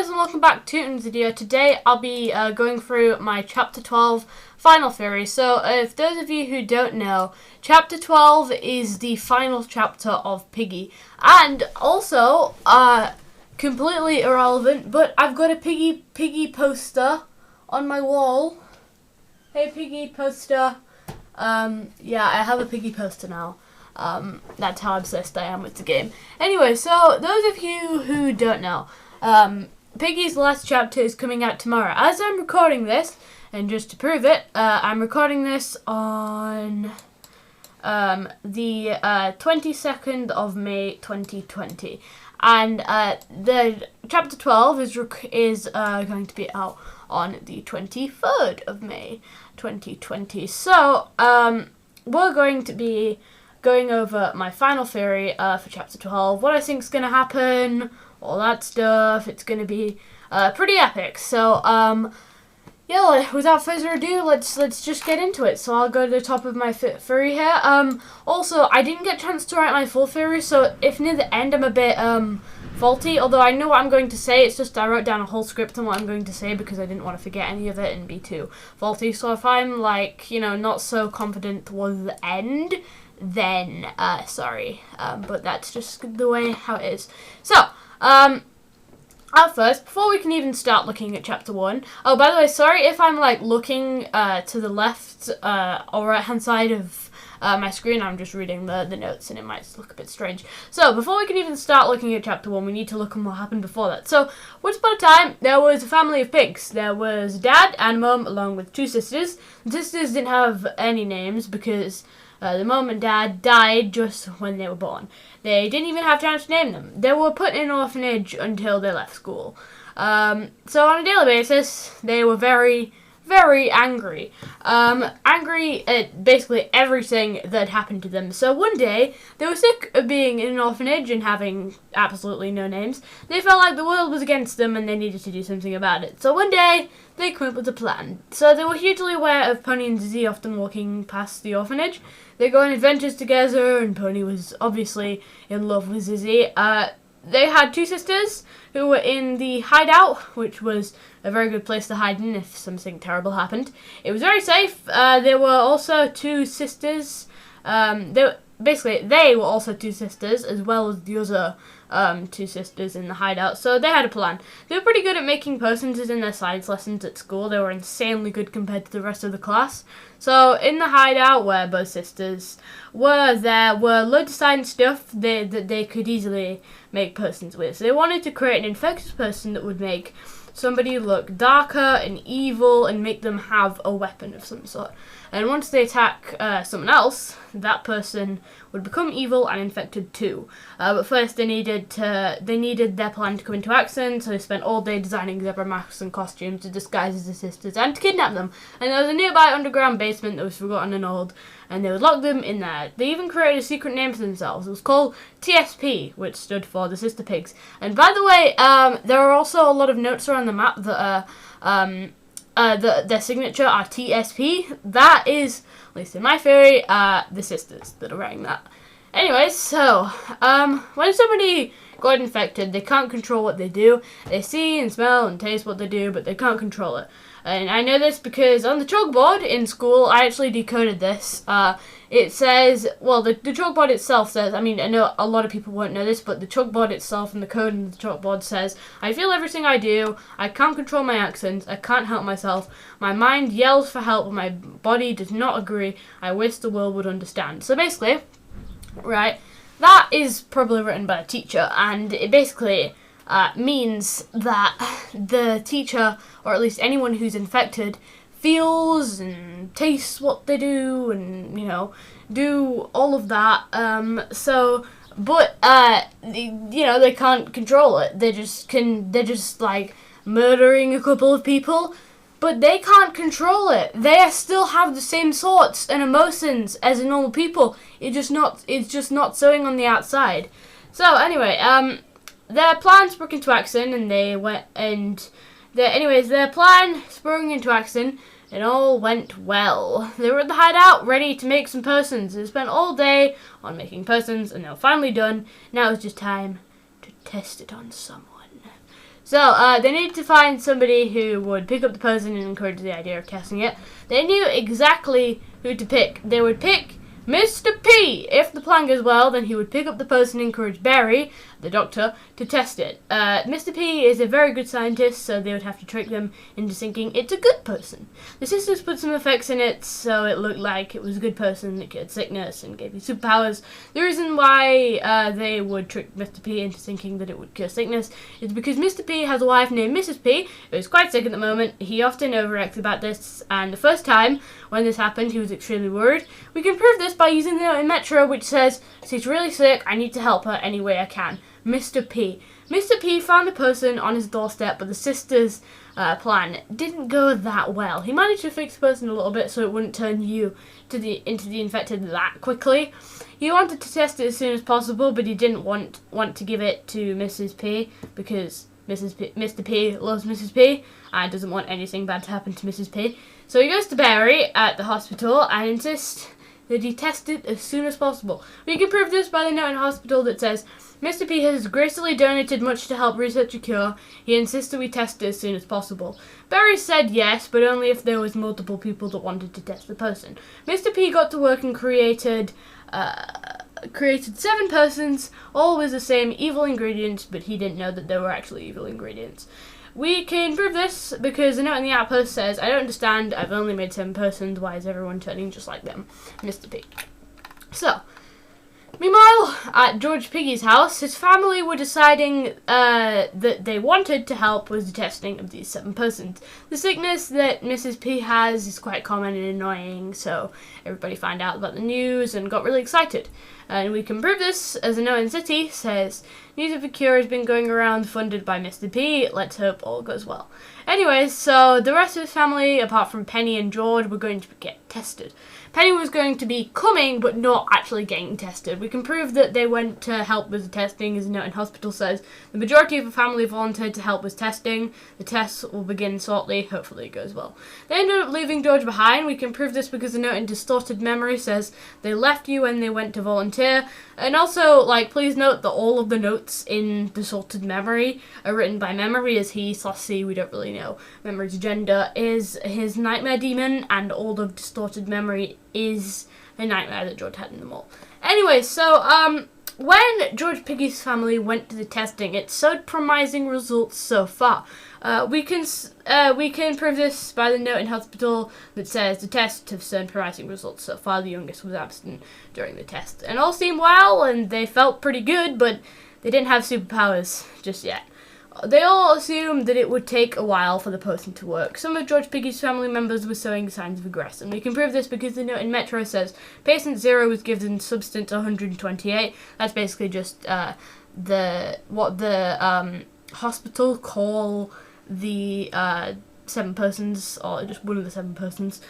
guys, and welcome back to today's video. Today I'll be going through my chapter 12 final theory. So if those of you who don't know, chapter 12 is the final chapter of Piggy, and also completely irrelevant, but I've got a Piggy poster on my wall. Hey Piggy poster. Yeah, I have a Piggy poster now. That's how obsessed I am with the game. Anyway, so those of you who don't know, Piggy's last chapter is coming out tomorrow. As I'm recording this, and just to prove it, I'm recording this on the 22nd of May 2020. And the chapter 12 is going to be out on the 23rd of May 2020. So we're going to be going over my final theory for chapter 12, what I think is going to happen, all that stuff. It's going to be pretty epic. So yeah, without further ado, let's just get into it. So I'll go to the top of my theory here. Also, I didn't get a chance to write my full theory, so if near the end I'm a bit faulty, although I know what I'm going to say, it's just I wrote down a whole script on what I'm going to say because I didn't want to forget any of it and be too faulty. So if I'm like, not so confident towards the end, then sorry, but that's just the way how it is. So at first, before we can even start looking at chapter 1, oh, by the way, sorry if I'm like looking to the left or right hand side of my screen. I'm just reading the notes and it might look a bit strange. So before we can even start looking at chapter 1, we need to look at what happened before that. So once upon a time, there was a family of pigs. There was a dad and mum along with two sisters. The sisters didn't have any names because the mum and dad died just when they were born. They didn't even have time to name them. They were put in an orphanage until they left school. So on a daily basis, they were very, very angry. Angry at basically everything that happened to them. So one day, they were sick of being in an orphanage and having absolutely no names. They felt like the world was against them and they needed to do something about it. So one day, they came up with a plan. So they were hugely aware of Pony and Dizzy often walking past the orphanage. They go on adventures together, and Pony was obviously in love with Zizzy. They had two sisters who were in the hideout, which was a very good place to hide in if something terrible happened. It was very safe. There were also two sisters. They were also two sisters, as well as the other two sisters in the hideout. So they had a plan. They were pretty good at making personages in their science lessons at school. They were insanely good compared to the rest of the class. So in the hideout where both sisters were, there were loads of science stuff that they could easily make persons with. So they wanted to create an infectious person that would make somebody look darker and evil and make them have a weapon of some sort. And once they attack someone else, that person would become evil and infected too. But first they needed their plan to come into action, so they spent all day designing zebra masks and costumes to disguise as the sisters and to kidnap them. And there was a nearby underground basement that was forgotten and old, and they would lock them in there. They even created a secret name for themselves. It was called TSP, which stood for the Sister Pigs. And by the way, there are also a lot of notes around the map that their signature are TSP. That is, at least in my theory, the sisters that are wearing that. Anyways, so when somebody got infected, they can't control what they do. They see and smell and taste what they do, but they can't control it. And I know this because on the chalkboard in school, I actually decoded this. It says, well, the chalkboard itself says, I mean, I know a lot of people won't know this, but the chalkboard itself and the code in the chalkboard says, I feel everything I do, I can't control my actions, I can't help myself, my mind yells for help, but my body does not agree, I wish the world would understand. So basically, right, that is probably written by a teacher, and it basically means that the teacher, or at least anyone who's infected, feels and tastes what they do and, do all of that. They can't control it. They're just like murdering a couple of people, but they can't control it. They still have the same thoughts and emotions as normal people. It's just not showing on the outside. So anyway, their plan sprung into action, and their plan sprung into action, and all went well. They were at the hideout, ready to make some persons. They spent all day on making persons, and they were finally done. Now it's just time to test it on someone. So they needed to find somebody who would pick up the person and encourage the idea of testing it. They knew exactly who to pick. They would pick Mr. P. If the plan goes well, then he would pick up the person and encourage Barry, the doctor, to test it. Mr. P is a very good scientist, so they would have to trick them into thinking it's a good person. The sisters put some effects in it, so it looked like it was a good person that cured sickness and gave you superpowers. The reason why they would trick Mr. P into thinking that it would cure sickness is because Mr. P has a wife named Mrs. P, who is quite sick at the moment. He often overreacts about this, and the first time when this happened, he was extremely worried. We can prove this by using the note in Metro, which says, "She's really sick, I need to help her any way I can. Mr. P." Mr. P found the person on his doorstep, but the sisters' plan didn't go that well. He managed to fix the person a little bit so it wouldn't turn you into the infected that quickly. He wanted to test it as soon as possible, but he didn't want to give it to Mrs. P because Mr. P loves Mrs. P and doesn't want anything bad to happen to Mrs. P. So he goes to Barry at the hospital and insists that he test it as soon as possible. We can prove this by the note in hospital that says, "Mr. P has graciously donated much to help research a cure. He insists that we test it as soon as possible." Barry said yes, but only if there was multiple people that wanted to test the person. Mr. P got to work and created 7 persons, all with the same evil ingredients, but he didn't know that they were actually evil ingredients. We can prove this because the note in the outpost says, "I don't understand, I've only made 7 persons, why is everyone turning just like them? Mr. P." So, meanwhile, at George Piggy's house, his family were deciding that they wanted to help with the testing of these 7 persons. The sickness that Mrs. P has is quite common and annoying, so everybody found out about the news and got really excited. And we can prove this as a note in City says, "News of a cure has been going around funded by Mr. P. Let's hope all goes well." Anyways, so the rest of his family, apart from Penny and George, were going to get tested. Penny was going to be coming, but not actually getting tested. We can prove that they went to help with the testing, as a note in hospital says. The majority of the family volunteered to help with testing. The tests will begin shortly. Hopefully it goes well. They ended up leaving George behind. We can prove this because the note in distorted memory says they left you when they went to volunteer. And also, please note that all of the notes in distorted memory are written by Memory, as he/C, we don't really know. Memory's gender is his nightmare demon, and all of distorted memory is a nightmare that George had in the mall. Anyway, so, when George Piggy's family went to the testing, it showed promising results so far. We can prove this by the note in hospital that says the tests have shown promising results so far. The youngest was absent during the test, and all seemed well, and they felt pretty good, but they didn't have superpowers just yet. They all assumed that it would take a while for the person to work. Some of George Piggy's family members were showing signs of aggression. We can prove this because the note in Metro says patient 0 was given substance 128. That's basically just what the hospital call the 7 persons, or just one of the 7 persons.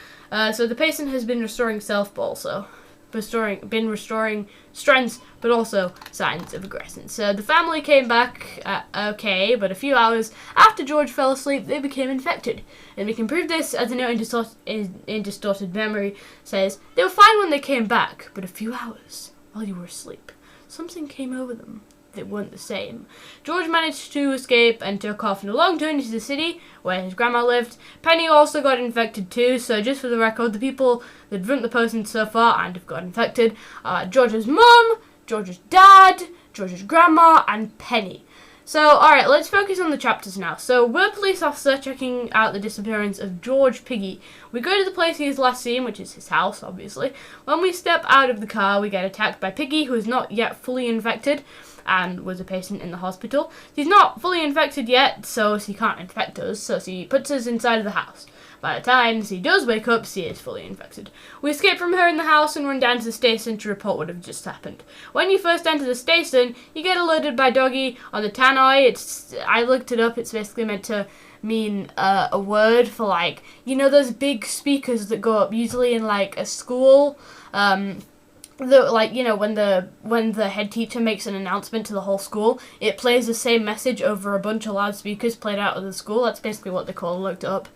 So the patient has been restoring self, but also restoring strength, but also signs of aggression. So the family came back okay, but a few hours after George fell asleep, they became infected. And we can prove this as a note in distorted memory says, "They were fine when they came back, but a few hours while you were asleep, something came over them. They weren't the same." George managed to escape and took off on a long journey to the city where his grandma lived. Penny also got infected too, so just for the record, the people that have run the person so far and have got infected are George's mum, George's dad, George's grandma, and Penny. So, alright, let's focus on the chapters now. So, we're a police officer checking out the disappearance of George Piggy. We go to the place he was last seen, which is his house, obviously. When we step out of the car, we get attacked by Piggy, who is not yet fully infected and was a patient in the hospital. She's not fully infected yet, so she can't infect us, so she puts us inside of the house. By the time she does wake up, she is fully infected. We escape from her in the house and run down to the station to report what had just happened. When you first enter the station, you get alerted by Doggy on the tannoy. I looked it up, it's basically meant to mean a word for, those big speakers that go up, usually in, a school, when the head teacher makes an announcement to the whole school, it plays the same message over a bunch of loudspeakers played out of the school. That's basically what they call it. Looked up.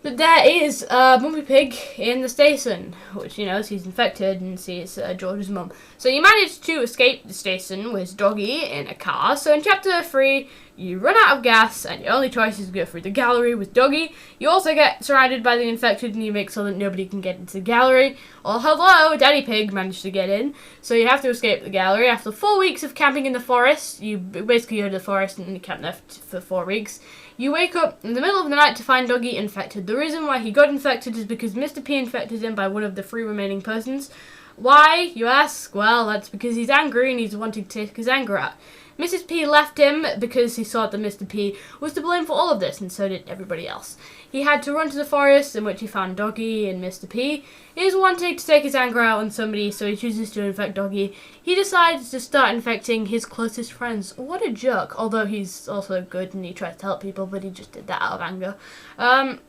But there is Bumpy Pig in the station, which, she's infected and sees George's mum. So you manage to escape the station with Doggy in a car. So in Chapter 3, You run out of gas, and your only choice is to go through the gallery with Doggy. You also get surrounded by the infected, and you make so that nobody can get into the gallery. Oh, hello, Daddy Pig managed to get in. So you have to escape the gallery. After 4 weeks of camping in the forest, you basically go to the forest and you camp there for 4 weeks. You wake up in the middle of the night to find Doggy infected. The reason why he got infected is because Mr. P infected him by one of the 3 remaining persons. Why, you ask? Well, that's because he's angry and he's wanting to take his anger out. Mrs. P left him because he thought that Mr. P was to blame for all of this, and so did everybody else. He had to run to the forest, in which he found Doggy and Mr. P. He is wanting to take his anger out on somebody, so he chooses to infect Doggy. He decides to start infecting his closest friends. What a jerk, although he's also good and he tries to help people, but he just did that out of anger.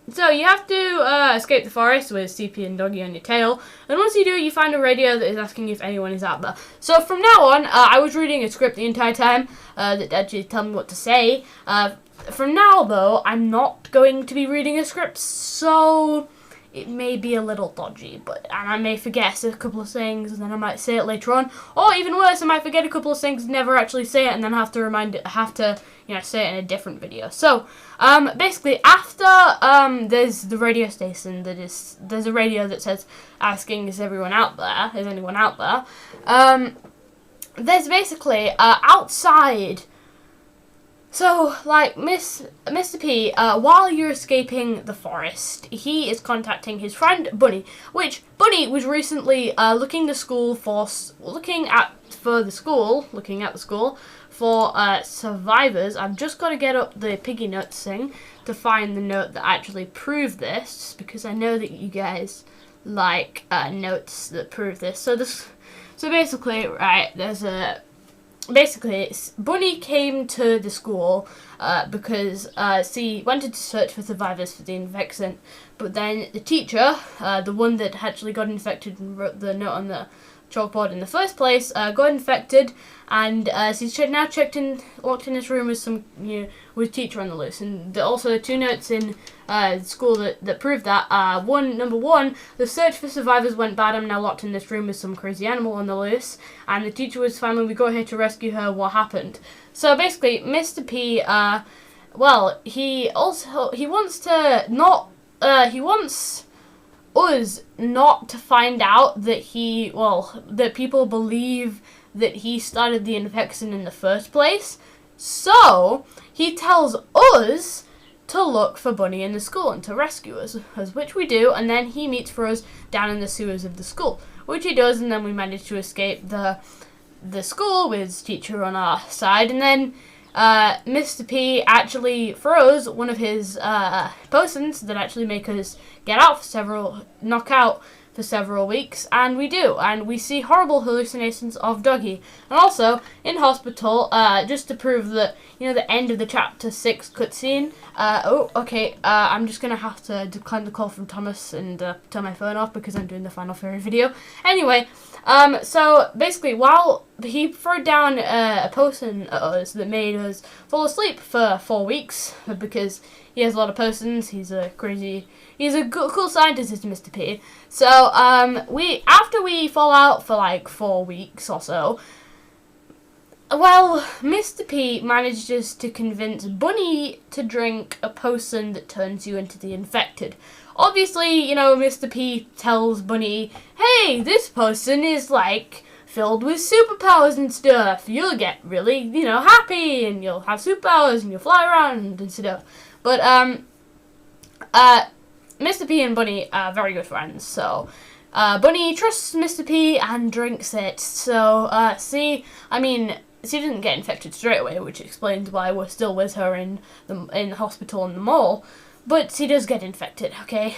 So you have to escape the forest with CP and Doggy on your tail, and once you do, you find a radio that is asking if anyone is out there. So from now on, I was reading a script the entire time that actually tell me what to say. From now, though, I'm not going to be reading a script, so it may be a little dodgy, and I may forget a couple of things, and then I might say it later on, or even worse, I might forget a couple of things, never actually say it, and then have to say it in a different video. So, basically, after there's the radio station there's a radio that says asking is anyone out there? There's basically outside. So, like, Mr. P, while you're escaping the forest, he is contacting his friend, Bunny, which Bunny was recently looking at the school for survivors. I've just got to get up the Piggy notes thing to find the note that actually proved this, because I know that you guys like notes that prove this. So basically, right, Bunny came to the school because she wanted to search for survivors for the infection, but then the teacher, the one that actually got infected and wrote the note on the chalkboard in the first place, got infected, and she's now locked in this room with teacher on the loose. And also 2 notes in school that prove that. Number one, the search for survivors went bad. I'm now locked in this room with some crazy animal on the loose, and the teacher was fine when we got here to rescue her. What happened? So basically, Mr. P, he wants us not to find out that people believe that he started the infection in the first place. So he tells us to look for Bunny in the school and to rescue us, which we do, and then he meets for us down in the sewers of the school, which he does, and then we manage to escape the school with teacher on our side, and then Mr. P actually throws one of his potions that actually make us knock out for several weeks, and we do, and we see horrible hallucinations of Doggy. And also, in hospital, just to prove that, the end of the chapter 6 cutscene, I'm just gonna have to decline the call from Thomas and turn my phone off because I'm doing the Final Fairy video. Anyway, so basically, while he threw down a potion at us that made us fall asleep for 4 weeks, because he has a lot of potions, he's a cool scientist, is Mr. P. So, after we fall out for like 4 weeks or so, Mr. P manages to convince Bunny to drink a potion that turns you into the infected. Obviously, Mr. P tells Bunny, hey, this potion is filled with superpowers and stuff. You'll get really, happy, and you'll have superpowers, and you'll fly around and stuff. But, Mr. P and Bunny are very good friends, so Bunny trusts Mr. P and drinks it. So, she didn't get infected straight away, which explains why we're still with her in the hospital in the mall. But she does get infected, okay?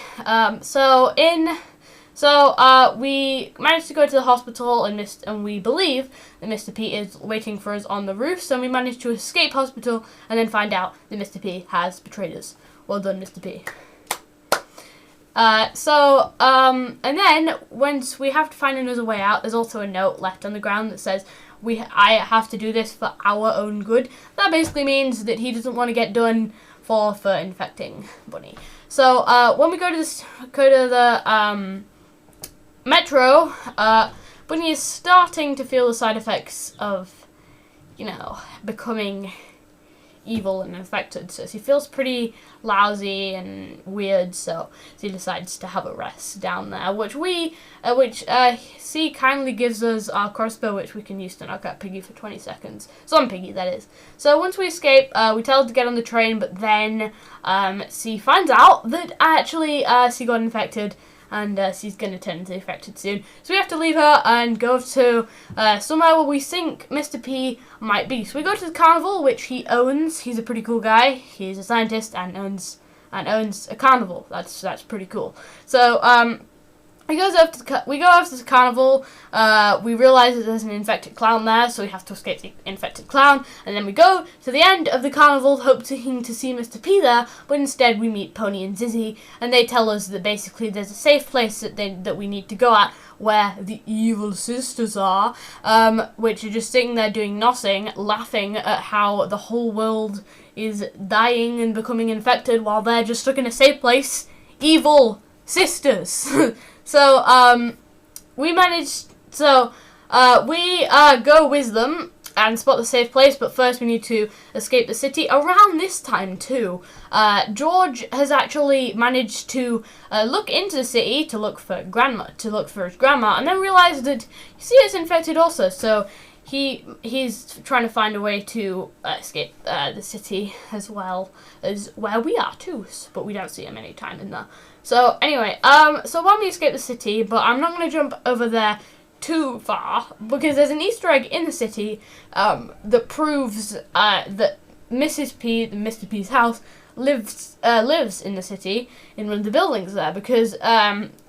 We managed to go to the hospital, and we believe that Mr. P is waiting for us on the roof. So we managed to escape hospital and then find out that Mr. P has betrayed us. Well done, Mr. P. And then once we have to find another way out, there's also a note left on the ground that says, I have to do this for our own good. That basically means that he doesn't want to get done for infecting Bunny. So, when we go to the metro, Bunny is starting to feel the side effects of, becoming evil and infected. So he feels pretty lousy and weird. So he decides to have a rest down there, which C kindly gives us our crossbow, which we can use to knock out Piggy for 20 seconds. Some Piggy, that is. So once we escape, we tell her to get on the train, but then C finds out that actually C got infected. And she's going to turn into infected soon. So we have to leave her and go to somewhere where we think Mr. P might be. So we go to the carnival, which he owns. He's a pretty cool guy. He's a scientist and owns a carnival. That's pretty cool. So we go over to the carnival. We realize that there's an infected clown there, so we have to escape the infected clown. And then we go to the end of the carnival, hoping to see Mr. P there. But instead, we meet Pony and Zizzy, and they tell us that basically there's a safe place that we need to go at, where the evil sisters are, which are just sitting there doing nothing, laughing at how the whole world is dying and becoming infected, while they're just stuck in a safe place. Evil sisters. So, we go with them and spot the safe place, but first we need to escape the city. Around this time, too, George has actually managed to look into the city to look for his grandma, and then realized that he is infected also, so he's trying to find a way to escape the city as well as where we are, too, but we don't see him any time in there. So anyway, so when we escape the city, but I'm not going to jump over there too far, because there's an Easter egg in the city that proves that Mr. P's house, lives in the city, in one of the buildings there, because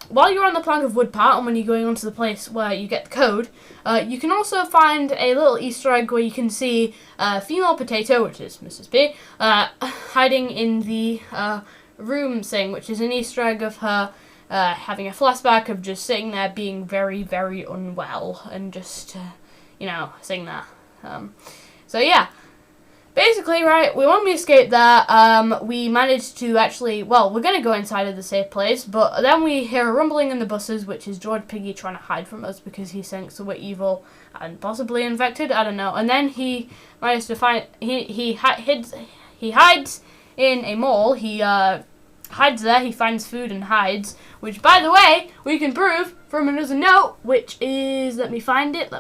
while you're on the plank of wood part, and when you're going onto the place where you get the code, you can also find a little Easter egg where you can see female potato, which is Mrs. P, hiding in the room thing, which is an Easter egg of her having a flashback of just sitting there being very, very unwell and just, sitting there. So yeah, basically, right, when we escape there, we managed to actually, well, we're going to go inside of the safe place, but then we hear a rumbling in the buses, which is George Piggy trying to hide from us because he thinks that we're evil and possibly infected, I don't know. And then he managed to find, he hides in a mall. He hides there, he finds food and hides, which, by the way, we can prove from another note, which is, let me find it,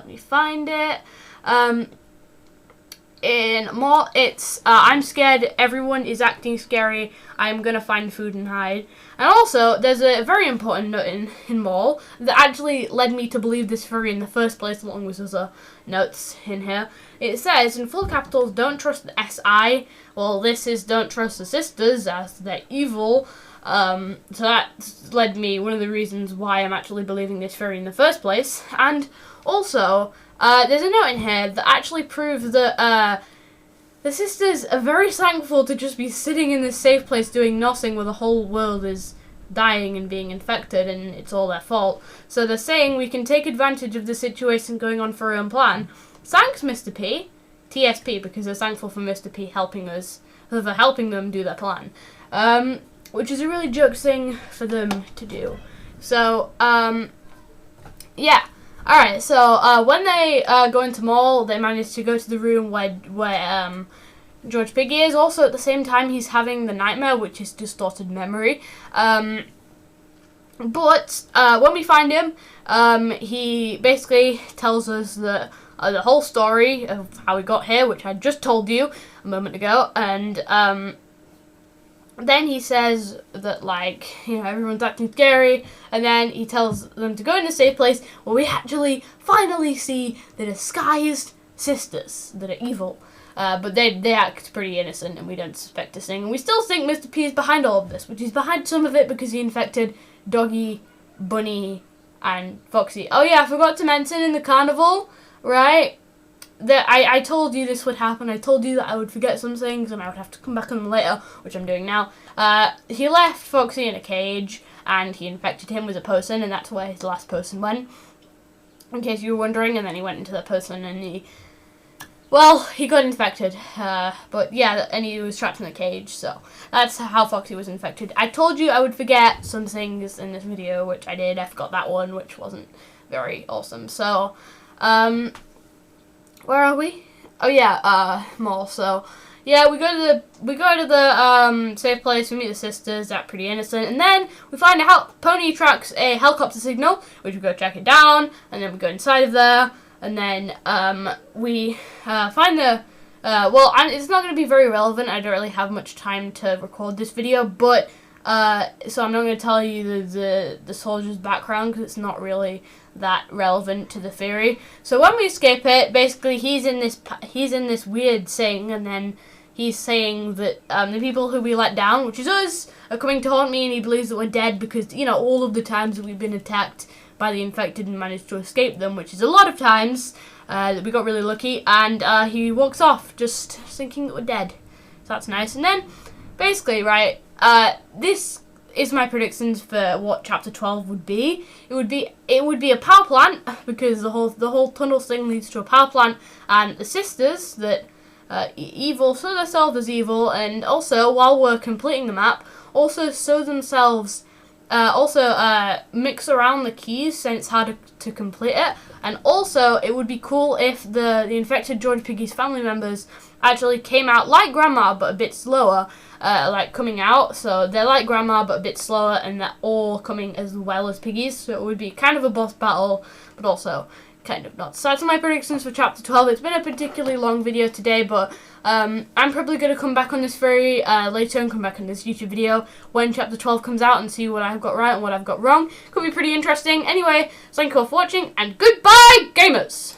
in mall, it's, I'm scared, everyone is acting scary, I'm gonna find food and hide. And also, there's a very important note in mall that actually led me to believe this theory in the first place, along with other notes in here. It says, in full capitals, don't trust the SI. Well, this is don't trust the sisters, as they're evil. So that led me, one of the reasons why I'm actually believing this theory in the first place. And also, there's a note in here that actually proves that the sisters are very thankful to just be sitting in this safe place doing nothing where the whole world is dying and being infected and it's all their fault. So they're saying we can take advantage of the situation going on for our own plan. Thanks, Mr. P. TSP, because they're thankful for Mr. P helping them do their plan. Which is a really joke thing for them to do. So, yeah. Alright, so when they go into mall, they manage to go to the room where George Piggy is. Also, at the same time, he's having the nightmare, which is distorted memory. But when we find him, he basically tells us that the whole story of how we got here, which I just told you a moment ago, and then he says that, everyone's acting scary, and then he tells them to go in a safe place where we actually finally see the disguised sisters that are evil. But they act pretty innocent, and we don't suspect a thing. And we still think Mr. P is behind all of this, which is behind some of it because he infected Doggy, Bunny, and Foxy. Oh yeah, I forgot to mention in the carnival, right, that I told you this would happen. I told you that I would forget some things and I would have to come back on them later, which I'm doing now. He left Foxy in a cage and he infected him with a person, and that's where his last person went, in case you were wondering. And then he went into that person and he got infected. But yeah, and he was trapped in the cage, so that's how Foxy was infected. I told you I would forget some things in this video, which I did. I forgot that one, which wasn't very awesome. So, where are we? Oh yeah, mall. So, yeah, we go to the safe place. We meet the sisters. That's pretty innocent. And then we find out Pony tracks a helicopter signal, which we go check it down. And then we go inside of there. And then we find the well, it's not going to be very relevant. I don't really have much time to record this video, but so I'm not going to tell you the soldier's background because it's not really that relevant to the theory. So when we escape it, basically he's in this weird thing, and then he's saying that the people who we let down, which is us, are coming to haunt me, and he believes that we're dead because, you know, all of the times that we've been attacked by the infected and managed to escape them, which is a lot of times. That we got really lucky, and he walks off just thinking that we're dead. So that's nice. And then, basically, right, this is my predictions for what Chapter 12 would be. It would be a power plant, because the whole tunnel thing leads to a power plant, and the sisters that evil show themselves as evil, and also while we're completing the map, also show themselves. Mix around the keys since it's hard to complete it, and also it would be cool if the infected George Piggy's family members actually came out like Grandma but a bit slower, like coming out. So they're like Grandma but a bit slower, and they're all coming as well as Piggy's. So it would be kind of a boss battle, but also kind of not. So that's my predictions for Chapter 12. It's been a particularly long video today, but I'm probably going to come back on this very later and come back on this YouTube video when Chapter 12 comes out and see what I've got right and what I've got wrong. Could be pretty interesting. Anyway, thank you all for watching, and goodbye, gamers!